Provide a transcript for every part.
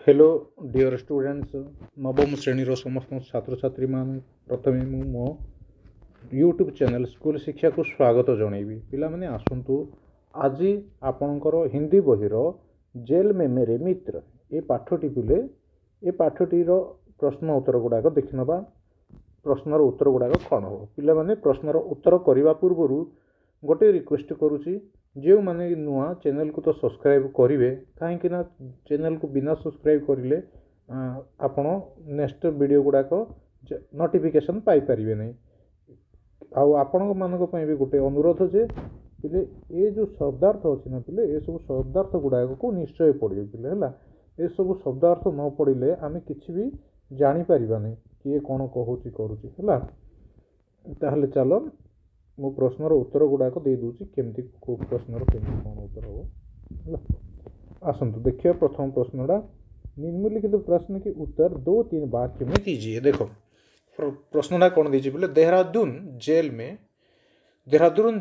Hello dear students नवम श्रेणीर समस्त छात्र छात्री मान प्रथमे मु मो यूट्यूब चैनल स्कूल शिक्षा को स्वागत जनइबी पिला माने आसंतु आज आपणकर हिंदी बहिर जेल में मेरे मित्र ए पाठटी पिले ए पाठटीर प्रश्न उत्तर गुड़ाक देखि नबा प्रश्नर उत्तर गुड़ाक कौन हो पिला माने प्रश्नर उत्तर करने पूर्व गोटे रिक्वेस्ट करुच्ची जो मैंने नुआ चैनल को तो सब्सक्राइब करेंगे कहीं चैनल को बिना सब्सक्राइब करें आपण नेक्स्ट वीडियो गुड़ाक नोटिफिकेशन पाई पारे नहीं आपण मानक भी गोटे अनुरोध जे पिले ये जो शब्दार्थ अच्छी ना पिले ये सब शब्दार्थ गुड़ाक को निश्चय पढ़े पिले है ये सब शब्दार्थ न पढ़ले आम कि भी जापर नहीं किए कौन कहूँ करुँच है चलो मो प्रश्नर उत्तर गुड़ाक दे दूसरी केमती को प्रश्नर केमती कौन उत्तर हम आसतु देखिए प्रथम प्रश्नटा निम्नलिखित प्रश्न के उत्तर 2-3 वाक्य में दीजिए। देखो प्रश्नटा कौन दीजिए बोले देहरादून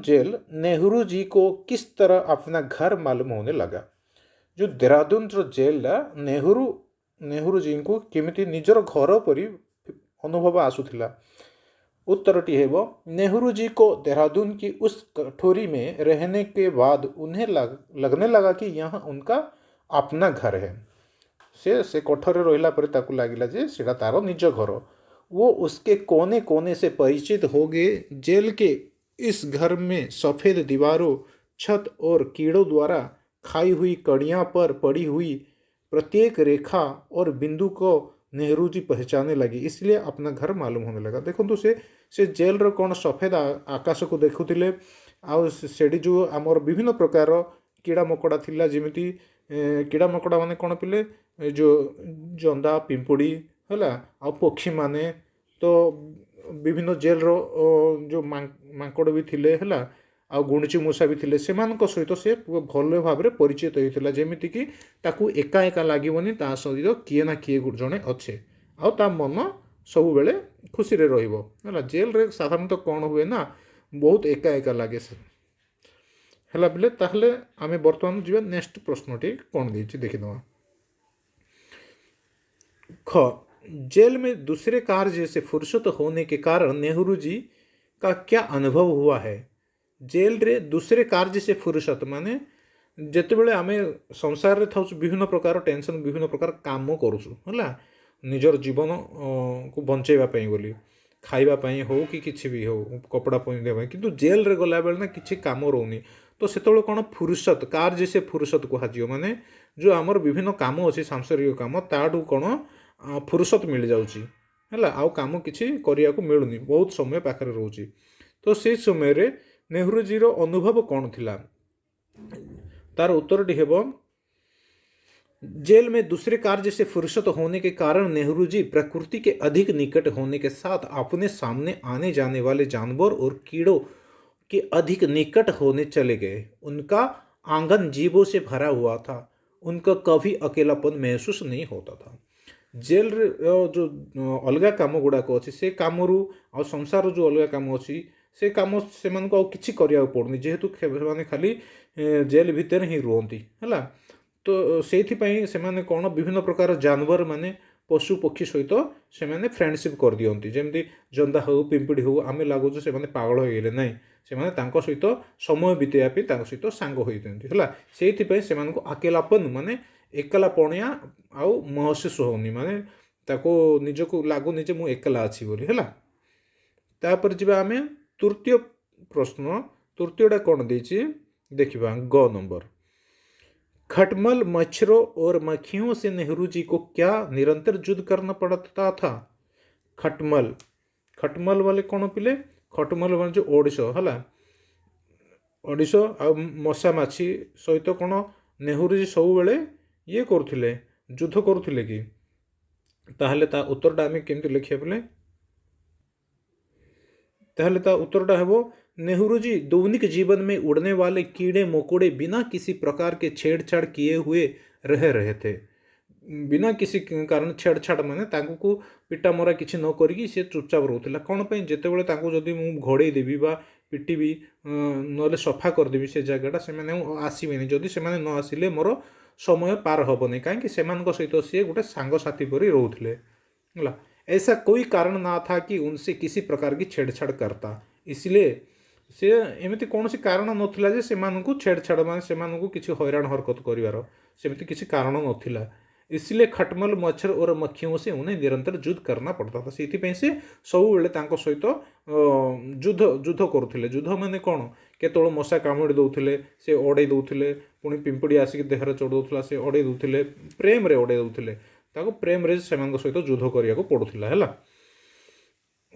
जेल नेहरू जी को किस तरह अपना घर मालूम होने लगा। जो देहरादून जो जेल नेहरू जी को केमिति निजर घर पर अनुभव आसूला। उत्तरटी है वो नेहरू जी को देहरादून की उस कठोरी में रहने के बाद उन्हें लगने लगा कि यह उनका अपना घर है। से कठोर रहिला पर ताकू लागिला जे सेटा तारो निज घर। वो उसके कोने कोने से परिचित हो गए। जेल के इस घर में सफ़ेद दीवारों, छत और कीड़ों द्वारा खाई हुई कड़ियाँ पर पड़ी हुई प्रत्येक रेखा और बिंदु को नेहरू जी पहचाने लगी, इसलिए अपना घर मालूम होने लगा। देखो से जेल रो कौन सफेद आकाश को देखुले आड़ी जो आमर विभिन्न प्रकार कीड़ा मकोड़ा थिला जमीती कीड़ा मकोड़ा माने कौन पिले जो जंदा पिंपुड़ी है आ पक्षी माने तो विभिन्न जेल रो जो मांकड़ भी थिले है आ गुणची मूषा भी थिले सहित से भल भाव में परिचित होता जमीती कि ताकू एका एका लगभग ता सहित किए ना किए जड़े अच्छे आ मन सब बेले खुशी रे रहिबो है। जेल रे साधारणतः कौन हुए ना बहुत एका एका लगे है बोले ताहले आमे बर्तमान जीवा नेक्स्ट प्रश्नटी कौन देछि देखिदवा। ख जेल में दूसरे कार्य से फुर्सत होने के कारण नेहरू जी का क्या अनुभव हुआ है। जेल रे दूसरे कार्य से फुर्सत माने जितेबले आम संसार रे थाउ विभिन्न प्रकार टेंशन विभिन्न प्रकार काम करूँ है निजर जीवन को बंचेवाई बोली खावाई हो कि किसी भी हो कपड़ा पिंधा किंतु जेल रे गला बेले ना किसी काम रोनी तो से कौन फुर्सत कार्य से फुर्सत कह माने जो आमर विभिन्न काम अच्छे सांसारिक काम ताठू कौन फुर्सत मिल जाऊँगी है आउ कम किसी करने को मिलूनी बहुत समय पाखे रोचे। तो से समय रे नेहरू जी रो अनुभव कौन थिला तार उत्तरटी हेबो जेल में दूसरे कार्य से फुर्सत होने के कारण नेहरू जी प्रकृति के अधिक निकट होने के साथ अपने सामने आने जाने वाले जानवर और कीड़ों के अधिक निकट होने चले गए। उनका आंगन जीवों से भरा हुआ था, उनका कभी अकेलापन महसूस नहीं होता था। जेल जो अलग काम गुड़ाक अच्छी से कम आ संसार जो अलग काम अच्छी से कम से किसी करने पड़ूनी जेहेतु से खाली जेल भितर ही रुहती है। तो से कौन विभिन्न प्रकार जानवर माने पशु पक्षी सहित से माने फ्रेंडशिप कर दियंती जमती जंदा हो पिंपिड़ी हो आम लगुच से पागल हो गले ना से सहित समय बितेवाई सहित सांग होती है से अकेलापन माने एकला पणिया आउ महसूस होनी माने ताको निजको लगुनि जे मु एकला अच्छी बोली है। तापर जीवा आम तृतीय प्रश्न तृतीयटा कौन देछि देखिबा ग नंबर खटमल मच्छरों और मक्खियों से नेहरू जी को क्या निरंतर युद्ध करना पड़ता था। खटमल वाले कौन पिले खटमल वाले जो ओडिश है ओडिश आ मशा माछी सहित कौन नेहरू जी सब बेले ये करुले युद्ध करुले कि ताहले ता उत्तरटा आम केमती लिखिया बोले ताहले ता उत्तरटा हेबो नेहरू जी दैनिक जीवन में उड़ने वाले कीड़े मकोड़े बिना किसी प्रकार के छेड़छाड़ किए हुए रहे थे। बिना किसी कारण छेड़छाड़ माने तांको को पिटा मरा किसी न करी से चुपचाप रोला कौन पर जितेबाला जदि मु घोड़े देवी बा पिटिबी ना सफा करदेवी से जगटा से आसबे जदि से न आसिले मोर समय पार हेनी कहीं सहित सी गोटे सांगसाथी परी रोते है। ऐसा कोई कारण ना था कि उनसे किसी प्रकार की छेड़छाड़ करता, इसलिए से एमती कौन सी कारण नाला जे से छेड़छाड़ मान से किसी हैरान हरकत कर सेमती किसी कारण नाला। इसलिए खटमल मच्छर और मक्खियों से उन्हें निरंतर युद्ध करना पड़ता था। से सब बेले सहित युद्ध युद्ध करुले। युद्ध माने कौन केतल मशा कामुड़ी दौले से अड़े दौले, पुणी पिंपुड़ी आसिक देहरे चढ़ौला से अड़े दौले, प्रेम रे अड़े दौले, प्रेम रे से सहित युद्ध करने को पड़ूला है।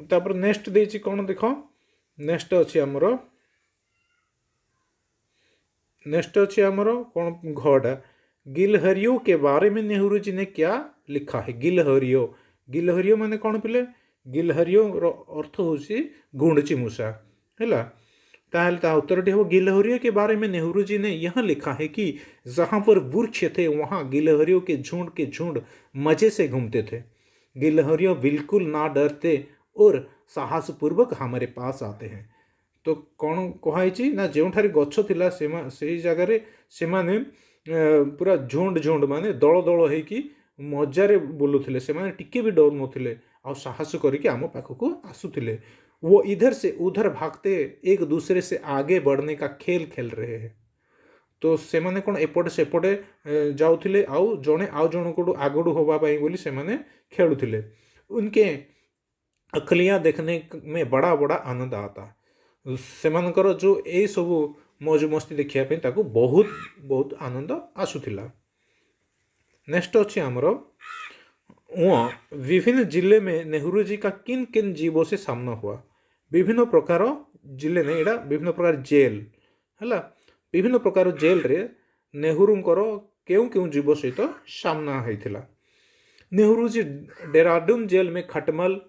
तापर नेक्स्ट देछि कौन देख, नेक्स्ट अच्छी आमर नेक्स्ट अच्छी आमर कौन घटा गिलहरियों के बारे में नेहरू जी ने क्या लिखा है। गिलहरियों, गिलहरियों माने कौन पिले, गिलहरियों अर्थ होची गुंडची मूषा है। ताहले ता उत्तरटी हो गिलहरियों के बारे में नेहरू जी ने यह लिखा है कि जहाँ पर वृक्ष थे वहाँ गिलहरियों के झुंड मजे से घूमते थे। गिलहरियों बिल्कुल ना डरते और साहसपूर्वक हमारे पास आते हैं। तो कौन कहुई ना जो गछ थिला से जगार से पूरा झुंड झुंड माने दल दल होइकी मजारे बुलूले, से टिके भी डर नथिले आ साहस करके आम पाखक आसुले। वो इधर से उधर भागते एक दूसरे से आगे बढ़ने का खेल खेल रहे हैं। तो से माने कौन एपटे सेपटे जाउथिले आउ जणे आउ जण को आगड़ू होवाई बोली से माने खेलुथिले। उनके अखलियाँ देखने में बड़ा बड़ा आनंद आता। सेमानकर जो ये सब मौज मस्ती देखापी ताकू बहुत बहुत आनंद आसूला। नेक्स्ट अच्छे आमर विभिन्न जिले में नेहरू जी का किन किन जीवों से सामना हुआ। विभिन्न प्रकार जिले ने एडा विभिन्न प्रकार जेल है, विभिन्न प्रकार जेल रे नेहरूंकर केउ केउ जीव सहित सामना होता। नेहरू जी डेहराडून जेल में खटमल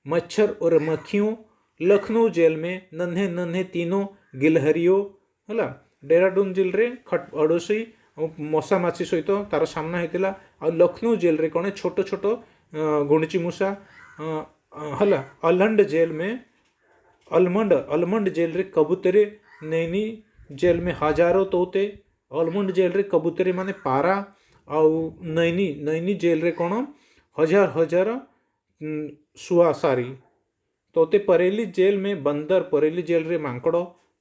मच्छर और मक्खियों, लखनऊ जेल में नन्हे नन्हे तीनों गिलहरियों है। डेहराडून जेल रे खट अड़ोसी मशा माछी सहित तार सामना होता। आ लखनऊ जेल रे कौन छोट छोट गुणची मूषा है। अलमंड जेल रे कबूतरे, नैनी जेल में हजारों तोते। अलमंड जेल रे कबूतरे माने पारा, आउ नैनी जेल रे कौन हजार हजार शुआ सारी तोते। परेली जेल में बंदर, परेली जेल रे मांकड़,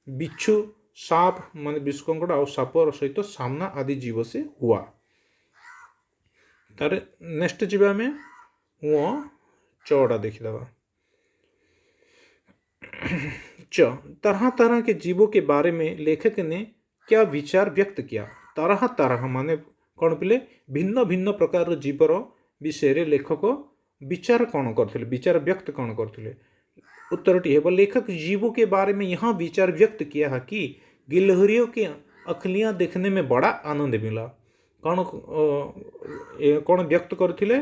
बिच्छू, साप माने विषकंकड़ आउ सापर सहित सामना आदि जीव से हुआ। तारे नेक्स्ट जीवा में वो चौड़ा देखिदवा। तरह तरह के जीवों के बारे में लेखक ने क्या विचार व्यक्त किया। तरह तरह माने कौन पिले भिन्न भिन्न प्रकार जीवर विषय रे लेखक विचार कौन करथिले, विचार व्यक्त कौन करथिले। उत्तरटी है लेखक जीवों के बारे में यहाँ विचार व्यक्त किया है कि गिलहरियों की अखलियाँ देखने में बड़ा आनंद मिला। कौन कौन व्यक्त करथिले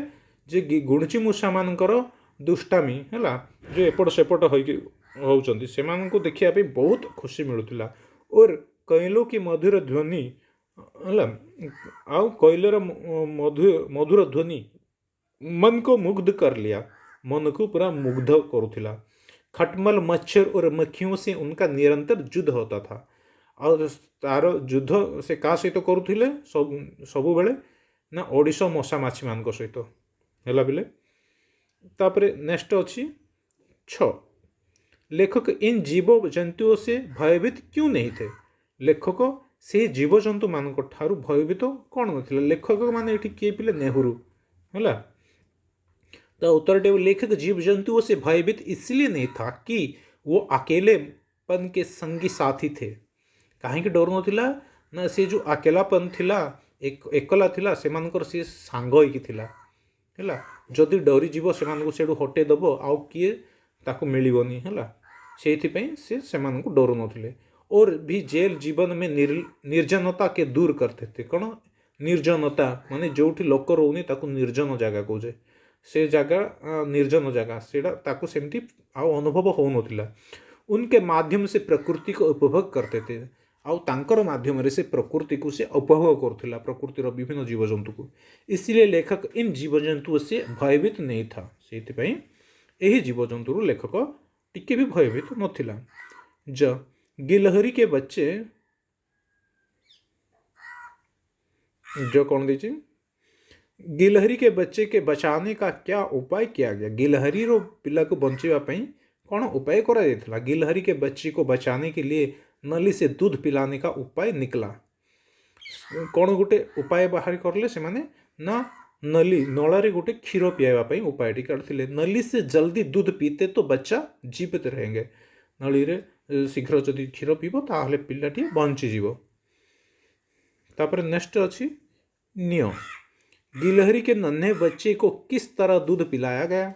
जे गुणची मूषा मानकर दुष्टामी है जो एपट सेपट होउचंदी सेमानंको देखिया पे बहुत खुशी मिलुथिला। और कोयलों की मधुर ध्वनि है आउ कोयलर मधुर ध्वनि मन को मुग्ध कर लिया, मन को पूरा मुग्ध करुथिला। खटमल मच्छर और मक्खियों से उनका निरंतर युद्ध होता था। और तार युद्ध से क्या सहित करुथिले सबु बेले ना ओडिशा मशा माछी मान सहित है बिले। तापरे नेक्स्ट अच्छी 6 लेखक इन जीव जंतुओं से भयभीत क्यों नहीं थे। लेखक से जीव जंतु मान ठारू भयभीत कौन नथिले। लेखक माने एठी किए पिले नेहरू है। तो उत्तर टे लेखक जीव जंतुओं से भयभीत इसलिए नहीं था कि वो अकेलेपन के संगी साथी थे। कहीं डर नथिला ना से जो अकेलापन थिला एकला थिला से मानकर से सांग होइकी थिला है। जदि डरी जीव से सेडू हटे दब आउ किए ताको मिलबनी है से सेमानंको डर नथिले। और भी जेल जीवन में निर्जनता के दूर करते थे। कौन निर्जनता माने जोठी लोक रोनी ताको निर्जन जगह कहे से जगह निर्जन जगह सेटा ताको सेमती आउ अनुभव हो नथिला। उनके माध्यम से प्रकृति को उपभोग करते थे आउ तांकर माध्यम से प्रकृति को से उपभोग करथिला प्रकृतिर विभिन्न जीवजंतु को। इसलिए लेखक इन जीवजंतुओं से भयभीत नहीं था। से यही जीवजंतु लेखक टिके भी भयभीत नथिला। गिलहरी के बच्चे जो कौन दीजिए गिलहरी के बच्चे के बचाने का क्या उपाय किया गया। गिलहरी रो पिला को बंचेवा पई कौन उपाय करा जाइथिला। गिलहरी के बच्ची को बचाने के लिए नली से दूध पिलाने का उपाय निकला। कौन गोटे उपाय बाहर करले से माने ना नली नलारे गोटे क्षीर पियावा पई उपायटी करथिले। नली से जल्दी दूध पीते तो बच्चा जीवित रहेंगे। नली रे शीघ्र जदि क्षीर पीबो ताहले पिलाटी बंची जीवो। तापर नेक्स्ट अच्छी नियो गिलहरी के नन्हे बच्चे को किस तरह दूध पिलाया गया।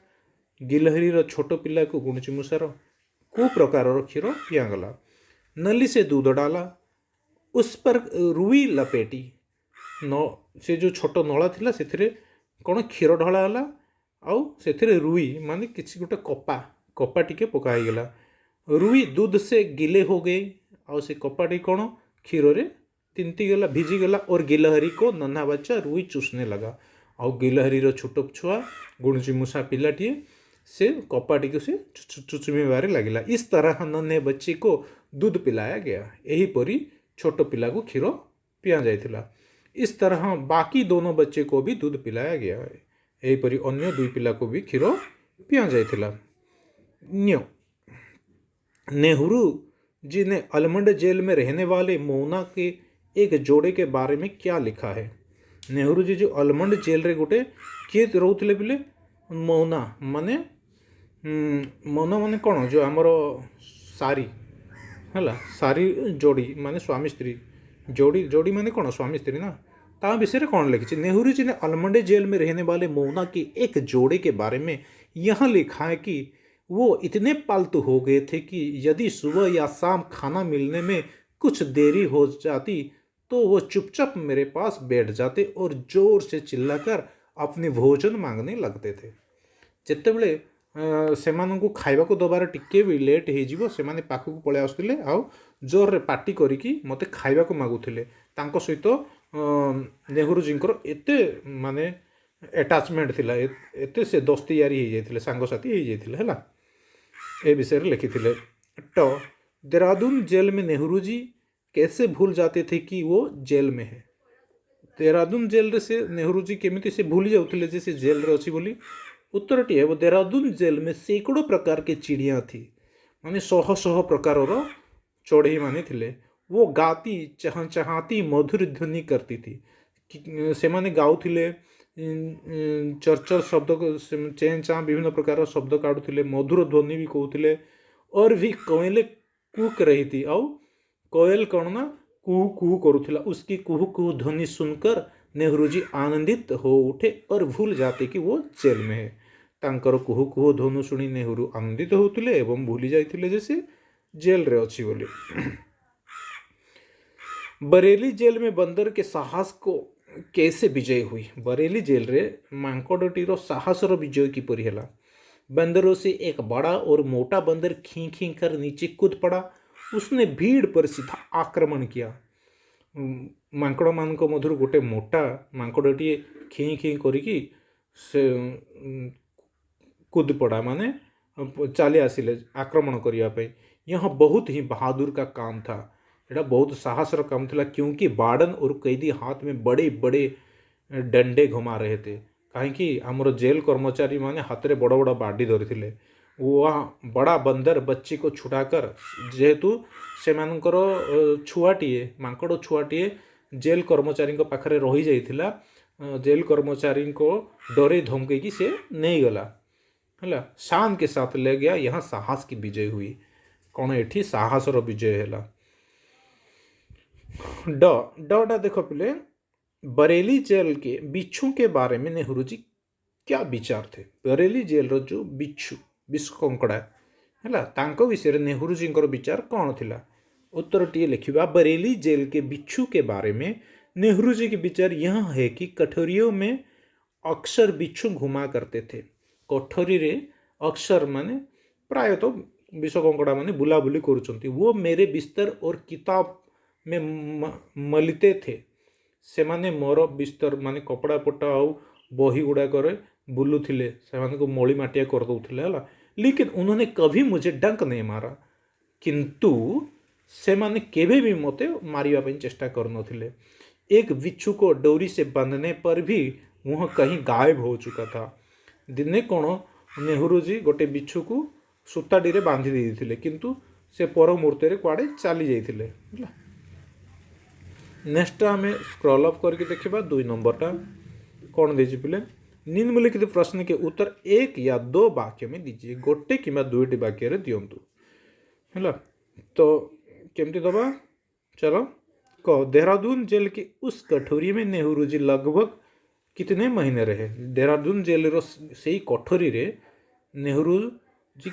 गिलहरी रो छोटो पिला को गुणची मूषार को प्रकार क्षीर पियागला। नली से दूध डाला, उस पर रुई लपेटी न से जो छोट नला थिला से कौन क्षीर ढलाला आउ से रुई माने किसी गोटे कपा कपा टिके पकाईगला। रुई दूध से गिले हो गए आउ से कपाटी कौन क्षीर रे तिंती गला भिजी गला और गिलहरी को नन्हा बच्चा रुई चूसने लगा। आउ गिलहरी रो छोट छुआ गुणची मूषा पिलाटीए से कपाटी को से चुचुमिबारे लगिला। इस तरह नन्हे बच्चे को दूध पिलाया गया। यही परी छोट पिला को क्षीर पिया जाइथिला। इस तरह बाकी दोनों बच्चे को भी दूध पिलाया गया है। यही परी अन्य दुई पिला को भी क्षीर पिया जाइथिला। न्यो नेहरू जी ने अलमंड जेल में रहने वाले मोना के एक जोड़े के बारे में क्या लिखा है। नेहरू जी जो अलमंड जेल रे गोटे किए रोते बोले मौना माने कौन जो आमर सारी है सारी जोड़ी माने स्वामी स्त्री जोड़ी जोड़ी माने कौन स्वामी स्त्री ना ता विषय कौन लिखी। नेहरू जी ने अलमंड जेल में रहने वाले मौना के एक जोड़े के बारे में यहाँ लिखा है कि वो इतने पालतू हो गए थे कि यदि सुबह या शाम खाना मिलने में कुछ देरी हो जाती तो वो चुपचाप मेरे पास बैठ जाते और जोर से चिल्लाकर अपने भोजन मांगने लगते थे। जितेबले सेमानंकु खाइबा को दबार टिके भी लेट हो से पाखक पलि आसुले आउ जोर रे पार्टी करिकी मते खाइबा को मागुथिले। तांको सहित नेहरू जींकर एते माने अटैचमेंट थिला एते से दोस्ती यारी हो जाइथिले सांगसाथी हो जाइथिले हैला। ए विषय रे लिखिथिले। ट देहरादून जेल में नेहरू जी कैसे भूल जाते थे कि वो जेल में है। देहरादून जेल रे से नेहरू जी केमिति से भूली जाउथिले जे से जेल रे अछि बोली। उत्तरटी है वो देहरादून जेल में सैकड़ों प्रकार के चिड़िया थी माने शह शह प्रकार चढ़ई माने थिले। वो गाती चहचहाती मधुर ध्वनि करती थी। से माने गाउथिले चरचर शब्द चें चाँ विभिन्न प्रकार शब्द काढ़ुथिले मधुर ध्वनि भी कहूथिले। और भी कोयले कूक रही थी आउ कोयल कौन ना कुहू कुहू करुथिला। उसकी कुहू कुहू ध्वनि सुनकर नेहरू जी आनंदित हो उठे और भूल जाते कि वो जेल में है। तांकर कुहू कुहू ध्वनि शुणी नेहरू आनंदित होते एवं भूली जाइथिले जैसे जेल रे अच्छी बोली। बरेली जेल में बंदर के साहस को कैसे विजय हुई। बरेली जेल रे मांकड़टीर साहसर विजय किपरि हैला। बंदरों से एक बड़ा और मोटा बंदर खीं खीं कर नीचे कूद पड़ा। उसने भीड़ पर सीधा आक्रमण किया। मांकड़ मान मधुर गोटे मोटा मांकड़टीए खीं खीं करिकी से कूद पड़ा माने चली आसिले आक्रमण करने। यह बहुत ही बहादुर का काम था। यह बहुत साहसर काम था क्योंकि वार्डन और कैदी हाथ में बड़े बड़े डंडे घुमा रहे थे। कहीं आमर जेल कर्मचारी माने हाथ में बड़ बड़ बाडी धरी। वह बड़ा बंदर बच्ची को छुटाकर जेहेतु से छुआटीए मांकड़ छुआटीए जेल कर्मचारी पाखरे रही जाइथिला। जेल कर्मचारी को डरे धमकी से नहीं गला है शान के साथ ले गया। यहाँ साहस की विजय हुई। कौन एठी साहसर विजय है। डा देख पिले बरेली जेल के बिच्छू के बारे में नेहरू जी क्या विचार थे। बरेली जेल रो जो बिच्छू विश्व कंकड़ा है तांको विषय नेहरू जी विचार कौन थिला। उत्तर टी लिखा बरेली जेल के बिच्छू के बारे में नेहरू जी के विचार यह है कि कठोरियों में अक्सर बिच्छू घुमा करते थे। कठोरी रे अक्सर माने प्राय तो विश्व कंकड़ा माने बुलाबुली करुचंती। वो मेरे बिस्तर और किताब में मलिते थे। से माने मोर बिस्तर माने कपड़ा पटा आउ बही गुड़ा करे बुलूथिले से को मली माटिया कर दउथिले हला। लेकिन उन्होंने कभी मुझे डंक नहीं मारा किंतु से माने केबे भी मते मारिबा पई चेष्टा करनथिले। एक बिच्छू को डोरी से बांधने पर भी वह कहीं गायब हो चुका था। दिने कौन नेहरूजी गोटे बिच्छू को सूताटी बांधि देते किंतु से पर मुहूर्त कुआड़े चली जाते। नेक्स्ट आम स्क्रॉल अप करके देखा 2 नंबरटा कौन दे पिले निम्नलिखित प्रश्न के उत्तर 1 या 2 वाक्य में दीजिए। गोटे कि 2टी वाक्य रे दियंतु है। तो केमती दबा चलो कह देहरादून जेल की उस कठोरी में नेहरू जी लगभग कितने महीने रहे। देहरादून जेल रो से कठोरी रे नेहरू जी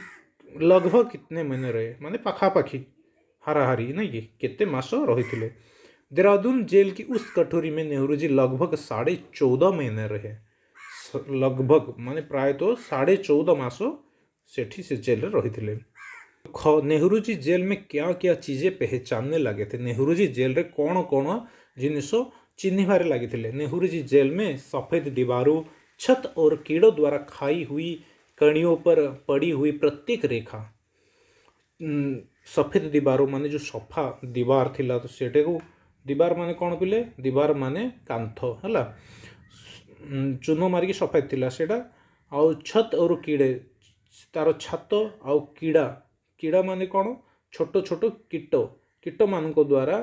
लगभग कितने महीने रहे माने पाखापाखी हाराहारी नहीं कि केते मास रही। देहरादून जेल की उस कठोरी में नेहरू जी लगभग 14.5 महीने रहे। लगभग माने प्राय तो 14.5 मास सेठी से जेल रही थे। नेहरू जी जेल में क्या क्या चीज़ें पहचानने लगे थे। नेहरू जी जेल रे कौन कौन जिनिस चिन्हबार लगे थे। नेहरू जी जेल में सफ़ेद दीवारों छत और कीड़ों द्वारा खाई हुई कणियों पर पड़ी हुई प्रत्येक रेखा सफ़ेद दीवारों माने जो सफा दीवार थिला तो सेटे को दीवार माने कौन पिले दीवार माने कांथ है चून मारिकी सफेद थिला सेटा आउ छत और कीड़े तार छात आउ कीड़ा कीड़ा माने कौन छोट छोट कीट कीट मान द्वारा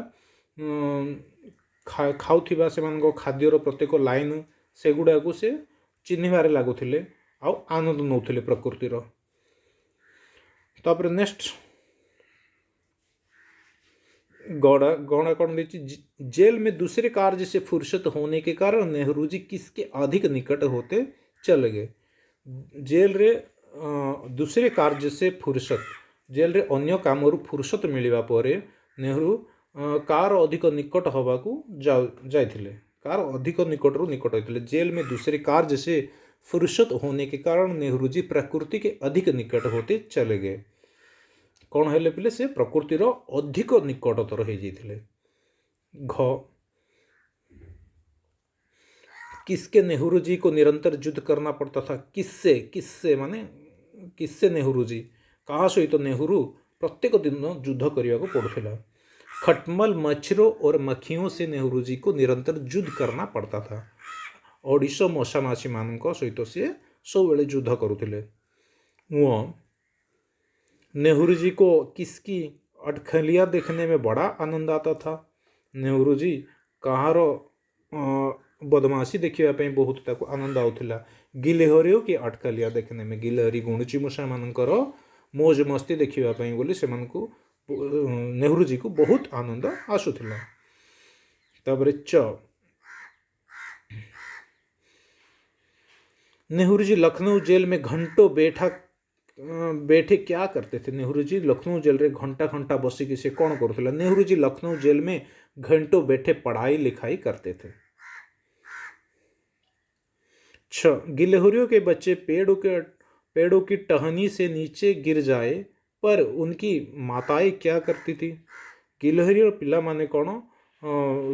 खाऊथिबा से खाद्यर प्रत्येक लाइन से गुड़ा को से चिन्हबार लगुले आउ आनंद नौले प्रकृतिर। तापर नेक्स्ट गौड़ा गौड़ा कौन देखिए जेल में दूसरे कार्य से फुर्सत होने के कारण नेहरू जी किसके अधिक निकट होते चले गए। जेल रे दूसरे कार्य से फुर्सत जेल रे अन्य काम फुर्सत मिलवा पर नेहरू कार अधिक निकट हवा को जाइथिले कार अधिक निकट रू निकट होते। जेल में दूसरे कार्य से फुर्सत होने के कारण नेहरू जी प्रकृति के अधिक निकट होते चले गए। कौन हेले पिले से प्रकृतिर अधिक निकटतर हो जाते। घ किसके नेहरू जी को निरंतर युद्ध करना पड़ता था। किससे किससे माने किससे नेहरू जी कहा सहित तो नेहरू प्रत्येक दिन युद्ध करने को पड़ूला। खटमल मच्छरों और मक्खियों से नेहरू जी को निरंतर युद्ध करना पड़ता था। ओडिशा मशामासी मान सहित सी सब बेले युद्ध करुले। नेहरू जी को किसकी अटखलियाँ देखने में बड़ा आनंद आता था। नेहरू जी कहार बदमाशी देखा बहुत ताको आनंद आउला। गिलहरियों की अटखलियाँ देखने में गिलहरी गुणुची मूषा मानकर मौज मस्ती देखापी बोली से नेहरू जी को बहुत आनंद आसूला। तापर च नेहरू जी लखनऊ जेल में घंटों बैठे क्या करते थे। नेहरू जी लखनऊ जेल रे घंटा घंटा बसिकी से कौन करुला। नेहरू जी लखनऊ जेल में घंटों बैठे पढ़ाई लिखाई करते थे। गिलहरियों के बच्चे पेड़ों की टहनी से नीचे गिर जाए पर उनकी माताएं क्या करती थी। गिलहरी पिला माने कौन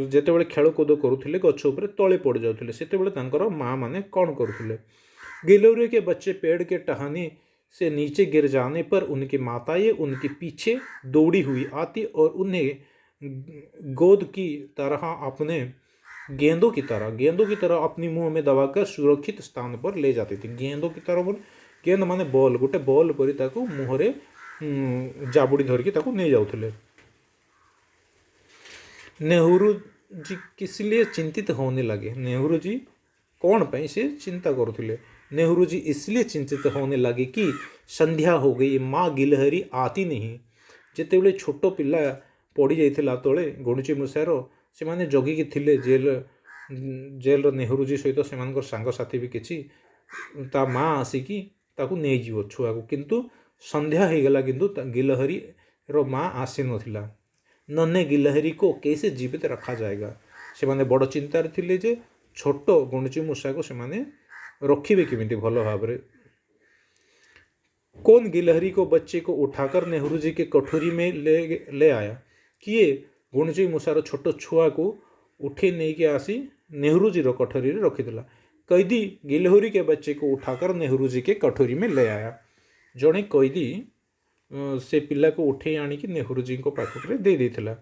जेते बड़े खेलकूद करुले गछ उपर तले पड़ जाते से माँ माने कौन करुले। गिलहरी के बच्चे पेड़ के टहनी से नीचे गिर जाने पर उनकी माताएं उनके पीछे दौड़ी हुई आती और उन्हें गोद की तरह अपने गेंदों की तरह अपनी मुंह में दबाकर सुरक्षित स्थान पर ले जाती थी। गेंदों की तरह गेंद माने बॉल गोटे बॉल परी ताको मुहरे जाबुड़ी धरिकी ताको नहीं जाउथले। नेहरू जी किस लिए चिंतित होने लगे। नेहरू जी कौन पे से चिंता करुले। नेहरू जी इसलिए चिंतित होने लगे कि संध्या हो गई माँ गिलहरी आती नहीं। जिते बड़े छोट पिला पड़ जाता तले गुणुची मूषार से माने जगिकी थिले जेल नेहरू जी सहित से सांगसाथी भी किसी ता माँ आसिकी ताकू नहीं जीव छुआ को किंतु संध्या हो गला किंतु गिलहरी रो माँ आसी नथिला। नन्हे गिलहरी को कैसे जीवित रखा जाएगा। से माने बड़ चिंतार थिले जे छोट गुणुची मूषा को से माने रखिबे किमिति भल भाव। कौन गिलहरी को बच्चे को उठाकर नेहरू जी के कठोरी में ले आया। किए गुणुची मूषार छोट छुआ को उठे नहीं के आसी नेहरू जी रो कठोरी रे रखीदेला। कैदी गिलहरी के बच्चे को उठाकर नेहरू जी के कठोरी में ले आया। जड़े कैदी से पिला को उठे आनिकी नेहरू जी को पाखरे दे देथिला।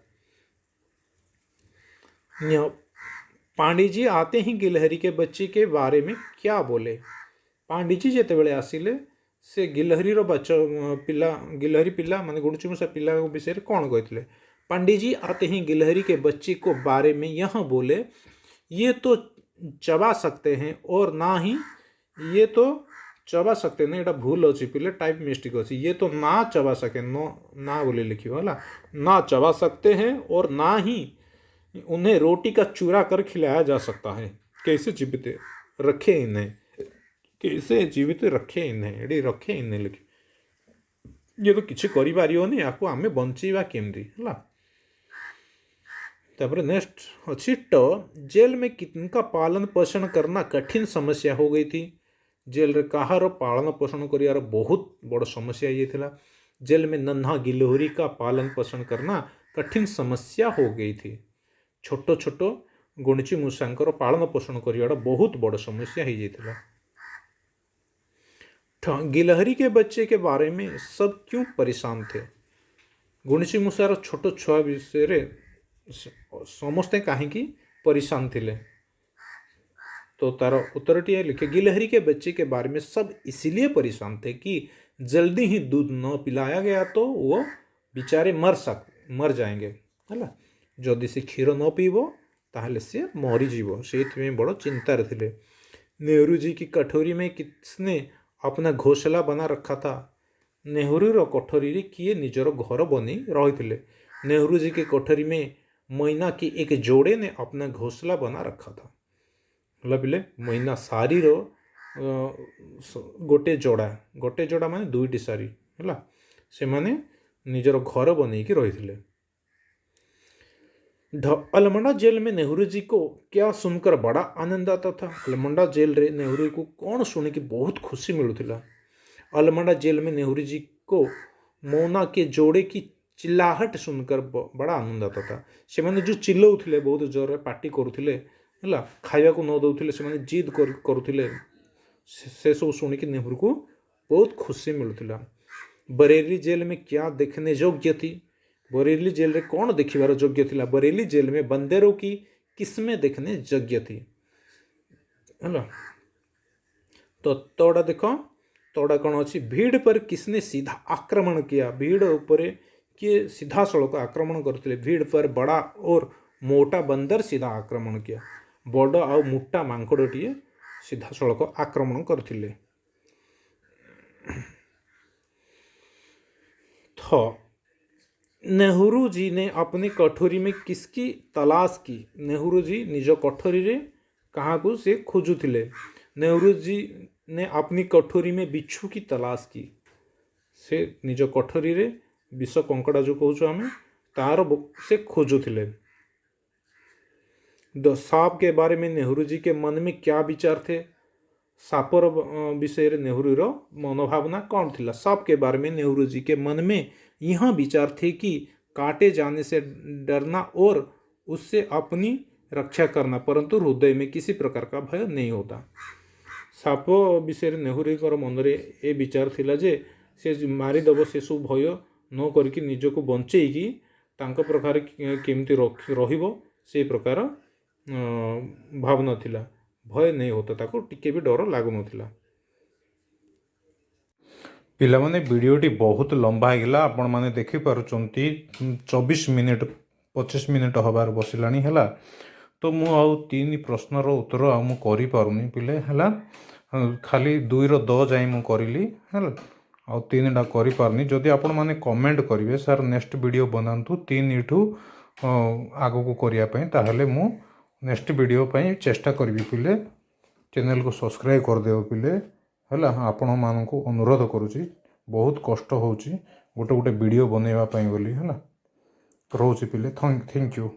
पांडे जी आते ही गिलहरी के बच्चे के बारे में क्या बोले? पांडे जी जेतेबेले आसिले से गिलहरीर पिला गिलहरी पिला माने गुणचुमुसा पिला विषय कौन कहते? पांडे जी आते ही गिलहरी के बच्चे को बारे में यह बोले, ये तो चबा सकते हैं और ना ही ये तो चबा सकते ना, एटा भूल अच्छी पिले टाइप मिस्टेक अच्छी, ये तो ना चबा सके नो ना बोले लिखियो है ना चबा सकते हैं और ना ही उन्हें रोटी का चूरा कर खिलाया जा सकता है। कैसे जीवित रखे इन्हें, कैसे जीवित रखे इन्हें, एडी रखे इन्हें लिखी, ये तो किसी करि पारियोनी, याको आमे बंचेबा केमती है। तापर नेक्स्ट अच्छी ट जेल में किनका पालन पोषण करना कठिन समस्या हो गई थी? जेल रे कहार पालन पोषण कर बहुत बड़ समस्या ये थिला। जेल में नन्हा गिलहरी का पालन पोषण करना कठिन समस्या हो गई थी। छोटो छोटो गुणची मूषांकर पालन पोषण कर बहुत बड़ समस्या हो जाता। गिलहरी के बच्चे के बारे में सब क्यों परेशान थे? गुणची मूषार छोट छुआ विषय समस्ते कहीं परेशान थे? तो तार उत्तरटी लिखे, गिलहरी के बच्चे के बारे में सब इसलिए परेशान थे कि जल्दी ही दूध न पिलाया गया तो वो बेचारे मर जाएंगे है। जदि से क्षीर न पीब ताहले से मरीजीव, से बड़ चिंतार थे। नेहरू जी की कटोरी में किसने अपना घोंसला बना रखा था? नेहरू कोठरी किए निजर घर बनी रही थे? नेहरू जी के कोठरी में मैना की एक जोड़े ने अपना घोंसला बना रखा था। पिले मैना सारी गोटे जोड़ा माने दुईटी सारी है, से माने निजर घर बनई कि रही थे। अलमंडा जेल में नेहरू जी को क्या सुनकर बड़ा आनंद आता था? अलमंडा जेल रे नेहरू को कौन सुनी कि बहुत खुशी मिलूला? अलमंडा जेल में नेहरू जी को मौना के जोड़े की चिल्लाहट सुनकर बड़ा आनंद आता था। से माने जो चिल्लाउथिले बहुत जोर पार्टी करुथिले है, खाइबा को न दौले से जिद करुथिले, से सब शुणिक नेहरू को बहुत खुशी मिलूला। बरेली जेल में क्या देखने योग्य थी? बरेली जेल रे कौन देखिबार योग्य थिला? बरेली जेल में बंदरों की किस्में देखने योग्य थी है। तो तोड़ा देखो, तोड़ा कौन अच्छी, भीड़ पर किसने सीधा आक्रमण किया? भीड़ ऊपर किए सीधा सड़क आक्रमण करते? भीड़ पर बड़ा और मोटा बंदर सीधा आक्रमण किया। बड़ आ मोटा मांकड़टीए सीधा सड़क आक्रमण करते। नेहरू जी ने अपनी कटोरी में किसकी तलाश की? नेहरू जी निज कटोरी रे कहाँ को से खोजुथिले? नेहरू जी ने अपनी कटोरी में बिच्छू की तलाश की। से निज कटोरी रे विष कंकड़ा जो कहूँ आम तार से खोजुथिले। सांप के बारे में नेहरू जी के मन में क्या विचार थे? सापर विषय नेहरू मनोभावना कौन थिला? सांप के बारे में नेहरू जी के मन में यह विचार थे कि काटे जाने से डरना और उससे अपनी रक्षा करना, परंतु हृदय में किसी प्रकार का भय नहीं होता। साप विषय नेहरू मन में ए विचार थिला जे से मारिदेव, से सब भय न करके निजको बंचेकी तांको प्रकार केमती रहिबो से प्रकार भावना थिला। भय नहीं होता, ताको टिके भी डर लागु नथिला। पिला माने वीडियोटी बहुत लंबा होगा, आपण माने देखि पारुचंती 24 मिनिट 25 मिनिट हबार बसिलानी है। तो मु आउ 3 प्रश्नर उत्तर आ मु करि पारुनी पिले है, खाली 2 रो 10 जाई मु करिली है, आ 3टा करि पारनी। जदि आपण माने कमेंट करिवे सर नेक्स्ट वीडियो बनांतु 3 इठू आगो को करिया पई, ताहले मु नेक्स्ट वीडियो पई चेष्टा करिवि। पिले चैनल को सब्सक्राइब कर देव पिले है। आपण मानू अनुरोध करुँची, बहुत कष्ट होची गोटे गोटे वीडियो बनैबा पई बोली है। रोची पिले, थैंक यू।